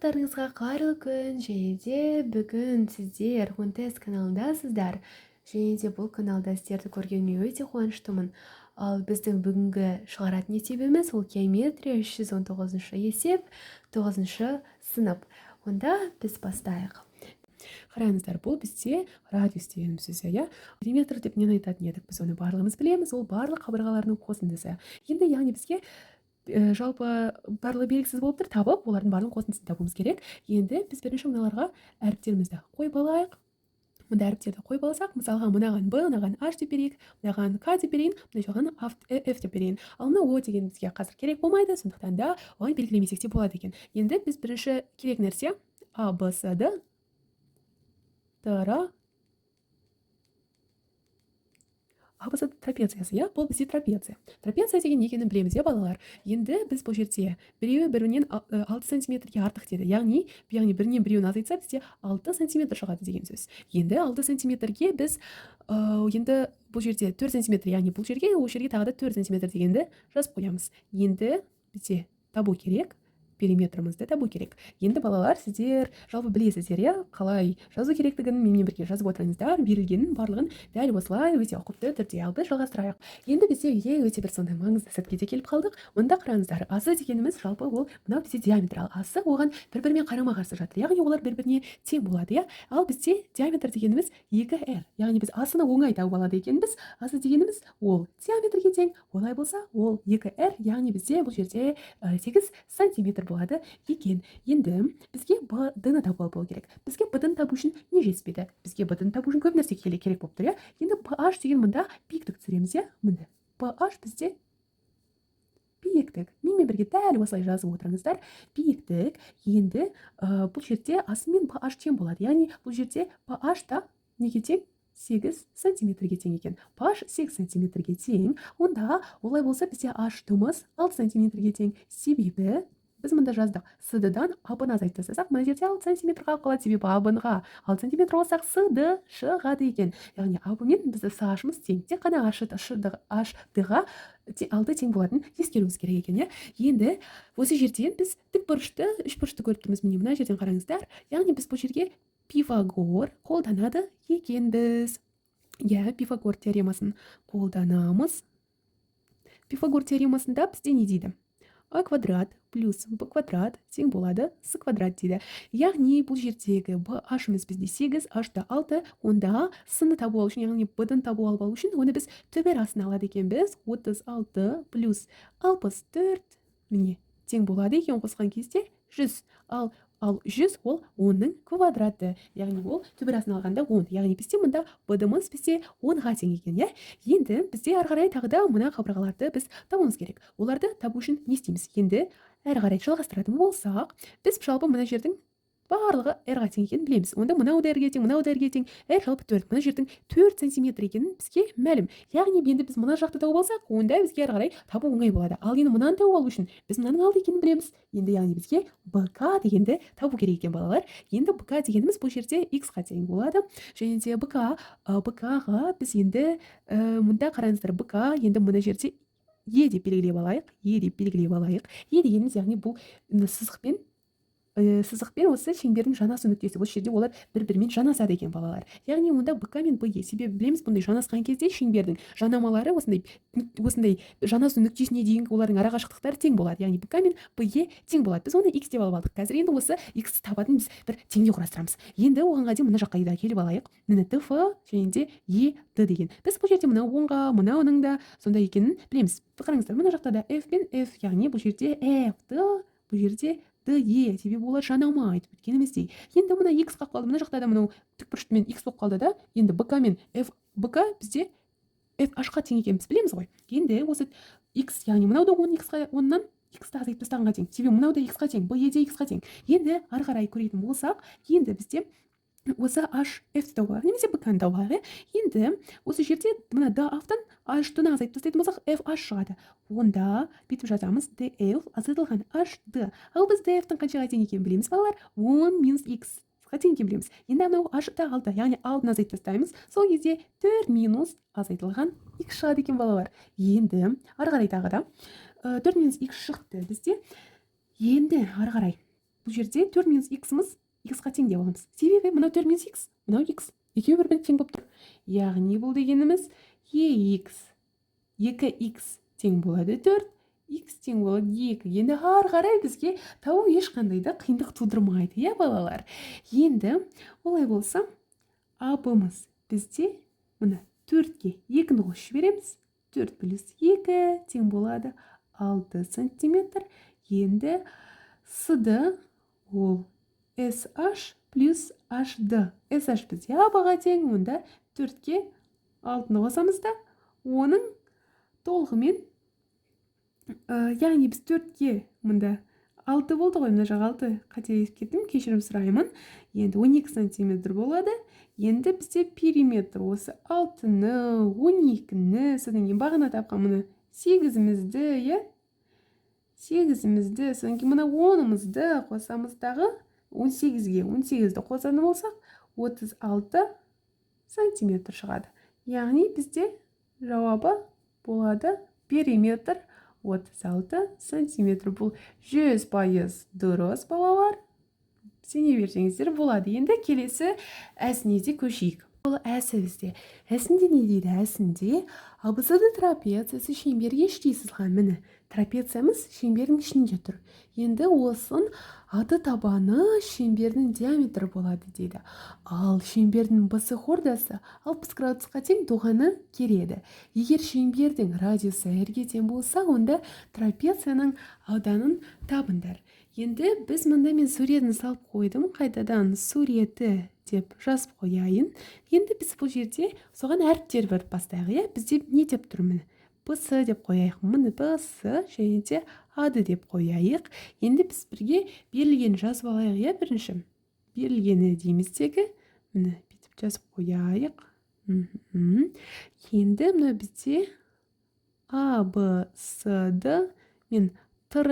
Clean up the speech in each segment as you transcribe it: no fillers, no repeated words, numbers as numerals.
Барлықтарыңызға қайырлы күн, және де бүгін сіздер Онтест каналындасыздар. Және де бұл каналда сіздерді көргеніме өте қуаныштымын. Ал біздің бүгінгі шығаратын есебіміз ол геометрия 319 есеп, 9 сынып. Онда біз бастайық. Қараңыздар, бұл бізде радиус деген сөз, иә? Периметр деп нені айтатын едік? Біз оны барлығымыз білеміз, ол барлық қабырғалардың қосындысы. Енді яғни бізге жалпы барлығы белгісіз болып тұр, табып олардың барлығын қосындысын табуымыз керек. Енді біз бірінші мыналарға әріптерімізді қойып алайық. Мұнда әріптерді қойып алсақ, мысалға мынаған b, мынаған h деп берейік, мынаған k деп берейін, мынаған f деп берейін. Ал мына o деген бізге қазір керек болмайды, сондықтан да оған белгілемесек те болады екен. Енді біз бірінші керек нәрсе a, b, c, d тра абсат трапециясы, иә, бұл бізде трапеция. Трапеция деген не екенін білеміз, иә, балалар. Енді біз бұл жерде біреуі бірінен 6 сантиметрге артық деді. Яғни бірінен біреуін азайтса, бізде 6 сантиметр шығады деген сөз. Енді 6 сантиметрге біз енді бұл жерде 4 сантиметр, яғни бұл жерге, ол жерге тағы да 4 сантиметр дегенді жазып қоямыз. Енді бізде табу керек, периметрімізді табу керек. Енді балалар, сіздер жалпы білесіздер, иә, қалай жазу керектігін менімен бірге жазып отырыңыздар. Берілгеннің барлығын дәл осылай өте ұқыпты түрде. Ал біз жалғастырайық. Енді бізде өте бір сондай маңызды сәтке де келіп қалдық. Онда қараңыздар, асы дегеніміз жалпы ол мынау бізде диаметр. Ал асы оған бір-бірімен қарама-қарсы жатыр. Яғни олар бір-біріне тең болады, иә. Ал бізде диаметр дегеніміз 2r. Яғни біз асыны оңай тауып алады екенбіз. Асы дегеніміз ол диаметрге тең. Олай болса, ол 2r, яғни бізде бұл жерде 8 сантиметр болады екен. Енді бізге b-ны табу керек. Бізге b-ны табу үшін не жетіспейді? Бізге b-ны табу үшін көп нәрсе керек болып тұр, иә. Енді ph деген мұнда биіктік түсіреміз, иә. Мында ph бізде биіктік. Менімен бірге дәл осылай жазып отырыңыздар. Биіктік. Енді бұл жерде асы мен ph тең болады. Яғни бұл жерде ph та неге тең? 8 сантиметрге тең екен. ph 8 сантиметрге тең. Онда олай болса бізде h-тымыз 6 сантиметрге тең. Себебі біз мұнда жаздық. С-дан А-бын азайтып тастасақ, мына жерде 6 сантиметр қалып қалады. Себебі А-бынға 6 сантиметр болсақ, С-ды шығады екен. Яғни А-бымен бізді С-ашымыз тең. Тек қана H-ға 6 тең болатын ескеруіміз керек екен, иә. Енді осы жерден біз тікбұрышты, үшбұрышты көріп тұрмыз. Міне мына жерден қараңыздар. Яғни біз бұл жерге Пифагор қолданады екенбіз. Иә, Пифагор теоремасын қолданамыз. Пифагор теоремасында бізде не дейді? А квадрат плюс b квадрат тең болады с квадрат дейді. Яғни бұл жердегі h-ымыз бізде 8, h-та 6, онда с-ны табу алу үшін, яғни b-дан табу алу үшін, оны біз төберасын алады екенбіз. 36 плюс 64 міне тең болады екен, қосқан кезде 100. Ал 100 ол 10-ның квадраты. Яғни ол төберасын алғанда 10. Яғни бізде мұнда b-дымыз бізде 10-ға тең екен, иә. Енді бізде әрі қарай тағы да мына қабырғаларды біз табуымыз керек. Оларды табу үшін не істейміз? Енді әрі қарай жалғастыратын болсақ, біз жалпы мына жердің барлығы r-ға тең екенін білеміз. Онда мынау да r-ге тең, мынау да r-ге тең. R жалпы 4. Мына жердің 4 сантиметр екенін бізге мәлім. Яғни енді біз мына жақты тауып алсақ, онда бізге әрі қарай табу оңай болады. Ал енді мынаны тауып алу үшін біз мынаның алды екенін білеміз. Енді яғни бізге bk дегенді табу керек екен, балалар. Енді bk дегеніміз бұл жерде x-ға тең болады. Және де bk-ға біз енді мұнда қараңыздар, bk енді мына жерде e деп белгілеп алайық. E дегеніміз яғни бұл сызықпен осы шеңбердің жанасу нүктесі. Осы жерде олар бір-бірімен жанасады екен, балалар. Яғни онда bk мен be. Себебі білеміз, бұндай жанасқан кезде шеңбердің жанамалары осындай жанасу нүктесіне дейінгі олардың арақашықтықтары тең болады. Яғни bk мен be тең болады. Біз оны x деп алып алдық. Қазір енді осы x табатын біз бір теңдеу құрастырамыз. Енді оғанға дейін мына жаққа келіп алайық. Міне tf және де e d деген. Біз бұл жерде мынау оңға, мынауының да сондай екенін білеміз. Қараңыздар, мына жақта да f пен f, яғни бұл жерде f-ді, бұл жерде d-е, себебі олар жанама айтып өткеніміздей. Енді мына x қалып қалды, мына жақта да мынау тікбұрышымен x болып қалды да. Енді bk мен bk бізде f-ға тең екенін біз білеміз ғой. Енді осы x, яғни мынау да 10-нан x-ті азайтып тастағанға тең. Себебі мынау да x-ға тең, be де x-ға тең. Енді ары қарай көретін болсақ, енді бізде осы h-ті тауып алайық, немесе bk-ны тауып алайық. Енді осы жерде мына d-дан h-ны азайтып тастайтын болсақ, f-h шығады. Онда бүйтіп жазамыз, df азайтылған h-д. Ал біз df-тің қаншаға тең екенін білеміз, балалар? 10 минус x-ға тең екенін білеміз. Енді мынау h-та 6, яғни 6-ны азайтып тастаймыз. Сол кезде 4 минус азайтылған x шығады екен, балалар. Енді ары қарай тағы да 4 минус x шықты бізде. Енді ары қарай бұл жерде 4 минус x-ымыз x-ға тең деп аламыз. Себебі мынау 4 минус x, мынау x. Екеуі бір-біріне тең болып тұр. Яғни бұл дегеніміз ex 2x тең болады 4, x тең болады 2. Енді ары қарай бізге табу ешқандай да қиындық тудырмайды, балалар. Енді олай болса, абымыз бізде мына 4-ге 2-ні қосып жібереміз. 4 плюс 2 тең болады 6 сантиметр. Енді с-ді ол SH плюс HD. SH бізде абыға тең, онда 4-ке 6-ны қосамыз да, оның толығымен, яғни біз 4-ке мұнда 6 болды ғой, мына жағы 6, қателесіп кеттім, кешірім сұраймын. Енді 12 сантиметр болады. Енді бізде периметр осы 6-ны, 12-ні, содан кейін бағана тапқан мұны 8-мізді, 8-мізді, содан кейін мұна 10-мізді қосамыздағы 18-ге 18-ді қосатын болсақ, 36 сантиметр шығады. Яғни бізде жауабы болады периметр 36 сантиметр. Бұл 100% дұрыс, балалар. Сене берсеңіздер болады. Енді келесі әсіне көшейік. Бұл әсі бізде. Әсінде не дейді? Әсінде абысады трапециясы шеңберге іште сызған. Міне, трапециямыз шеңбердің ішінде тұр. Енді осын аты табаны шеңбердің диаметрі болады дейді. Ал шеңбердің бысы хордасы 60 градусқа тең доғаны кереді. Егер шеңбердің радиусы r-ге тең болса, онда трапецияның ауданын табыңдар. Енді біз мұнда мен суретін салып қойдым. Қайтадан суреті деп жазып қояйын. Енді біз бұл жерде соған әріптер беріп бастайық. Бізде не деп тұрмын? Бысы деп қояйық. Мұны бысы және де ады деп қояйық. Енді біз бірге берілген жазып алайық. Бірінші берілгені дейміздегі. Мұны бетіп жазып қояйық. Енді мұны бізде А, Б, С, Д. Мен тыр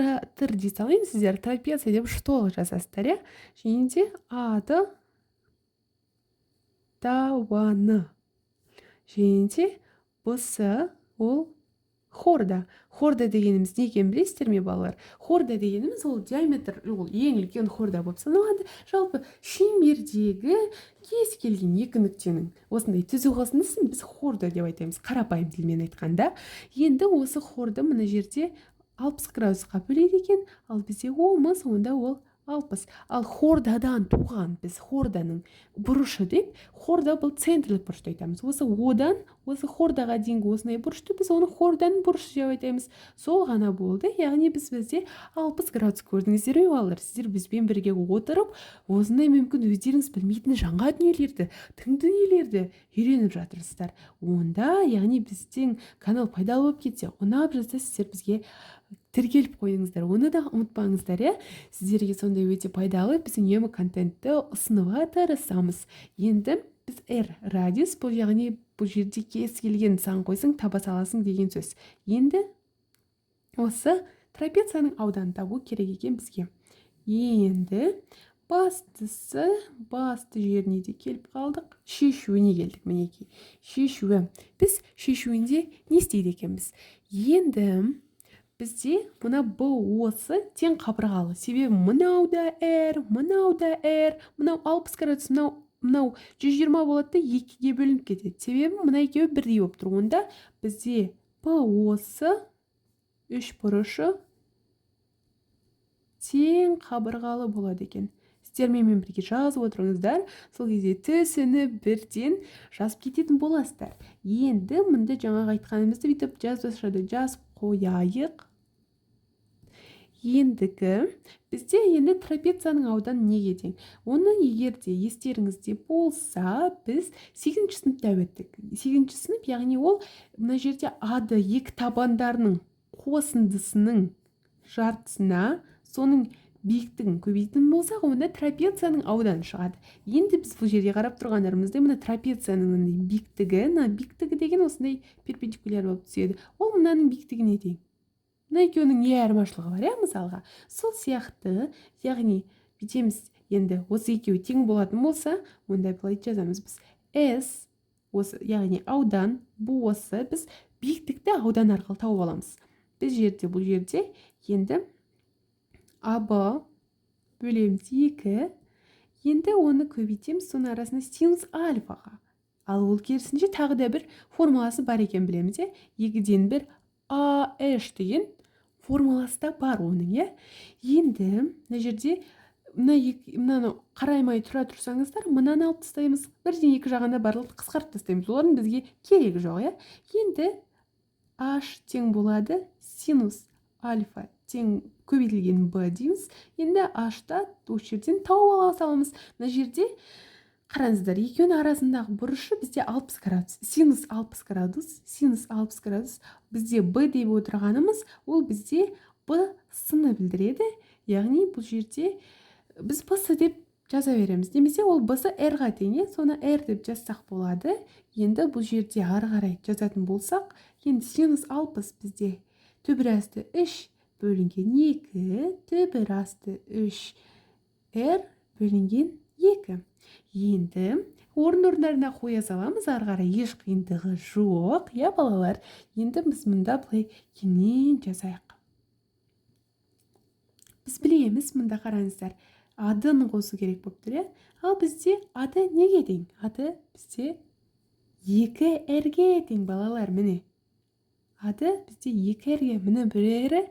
дей салайын, сіздер трапеция деп штолық жасасыздар, және де ады табаны. Және де бұсы ол хорда. Хорда дегеніміз не екенін білесіздер ме, балалар? Хорда дегеніміз ол диаметр, ол ең үлкен хорда болып саналады. Жалпы шеңбердегі кез келген екі нүктенің осындай түзу қосындысын біз хорда деп айтамыз, қарапайым тілмен айтқанда. Енді осы хорды мына жерде 60 градусқа бөледі екен, ал бізде омыз, онда ол 60. Ал хордадан туған біз хорданың бұрышы деп, хорда бұл центрлік бұрышты айтамыз. Осы одан, осы хордаға дейінгі осындай бұрышты біз оны хорданың бұрышы деп айтамыз. Сол ғана болды. Яғни бізде 60 градус көрдіңіздер ме, балалар? Сіздер бізбен бірге отырып, осындай мүмкін өздеріңіз білмейтін жаңа дүниелерді, тың дүниелерді үйреніп жатырсыздар. Онда, яғни біздің канал пайдалы болып кетсе, ұнап жатса, сіздер бізге тіркеліп қойыңыздар. Оны да ұмытпаңыздар, сіздерге сондай өте пайдалы біздің үнемі контентті ұсынуға тырысамыз. Енді біз R радиус, бұл яғни бұл жерде кез келген сан қойсаң таба саласың деген сөз. Енді осы трапецияның ауданын табу керек екен бізге. Енді басты жеріне де келіп қалдық. Шешуіне келдік, мінекей. Шешуі. Біз шешуінде не істейді екенбіз? Енді бізде мұна Б осы тең қабырғалы. Себебі мынау да R, мынау да R, мынау 60 градус, мынау 120 болады, 2-ге бөлініп кетеді. Себебі мына екеуі бірдей болып тұр. Онда бізде Б осы үш бұрышы тең қабырғалы болады екен. Сіздермен бірге жазып отырыңыздар, сол кезде түсіні бірден жазып кететін боласыздар. Енді мұнда жаңағы айтқанымызды бүйтіп жазып қояйық. Ендігі бізде енді трапецияның ауданы неге тең? Оны егерде естеріңізде болса, біз 8-ші сыныпта өттік. 8-ші сынып, яғни ол мына жерде ады екі табандарының қосындысының жартысына соның биіктігін көбейтін болсақ, онда трапецияның ауданы шығады. Енді біз бұл жерде қарап тұрғандарымызда мына трапецияның биіктігі деген осындай перпендикуляр болып түседі. Ол мынаның биіктігіне тең. Мына екеуінің не айырмашылығы бар, мысалға. Сол сияқты, яғни бүйтеміз, енді осы екеуі тең болатын болса, онда былай жазамыз біз. S, осы, яғни аудан, бұл осы, біз биіктікті аудан арқылы тауып аламыз. Біз бұл жерде енді АБ бөлеміз 2. Енді оны көбейтеміз, соның арасында синус альфаға. Ал ол керісінше тағы да бір формуласы бар екен білеміз, 2-ден 1 AH деген формуласы да бар оның, Енді мына жерде мынаны қараймай тұра тұрсаңыздар, мынаны алып тастаймыз. 1-ден 2 жағында барлықты қысқартып тастаймыз. Олардың бізге керегі жоқ, Енді H тең болады синус альфа тең көбейтілген b дейміз. Енді H-та осы жерден тауып ала саламыз. Мына жерде қараңыздар, екеуінің арасындағы бұрышы бізде 60 градус. Синус 60 градус, синус 60 градус. Бізде b деп отырғанымыз, ол бізде b сыны білдіреді. Яғни бұл жерде біз b деп жаза береміз. Немесе ол b-сы r-ға тең, соны r деп жазсақ болады. Енді бұл жерде ары қарай жазатын болсақ, енді синус 60 бізде түбір асты 3 бөлінген 2, түбір асты 3 r бөлінген 2. Енді орындарына қоя саламыз, ары қарай еш қиындығы жоқ, балалар. Енді біз мұнда былай кеңінен жазайық. Біз білеміз, мұнда қараңыздар, ады-ны қосу керек болып тұр, Ал бізде ады неге тең? Ады бізде 2r-ге тең, балалар, міне. Ады бізде 2r-ге, міне бір r,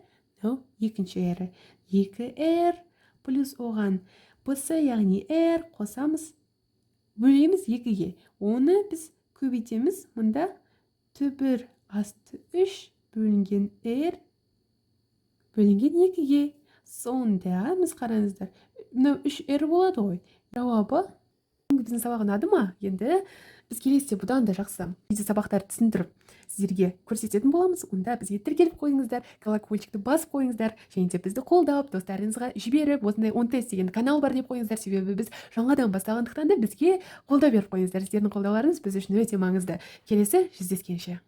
екінші r. 2r плюс оған b-сы, яғни r қосамыз, бөлеміз 2-ге. Оны біз көбейтеміз, мұнда түбір асты 3 бөлінген r бөлінген 2-ге. Сонда біз қараңыздар, 3r болады ғой. Жауабы біздің сабақ ұнады ма? Енді біз келесіде бұдан да жақсы видео сабақтарды түсіндіріп сіздерге көрсететін боламыз. Онда бізге тіркеліп қойыңыздар, колокольчикті басып қойыңыздар, және де бізді қолдап, достарыңызға жіберіп, осындай 10 тест деген канал бар деп қойыңыздар. Себебі біз жаңадан бастағандықтан да бізге қолдау беріп қойыңыздар. Сіздердің қолдауларыңыз біз үшін өте маңызды. Келесі жүздескенше.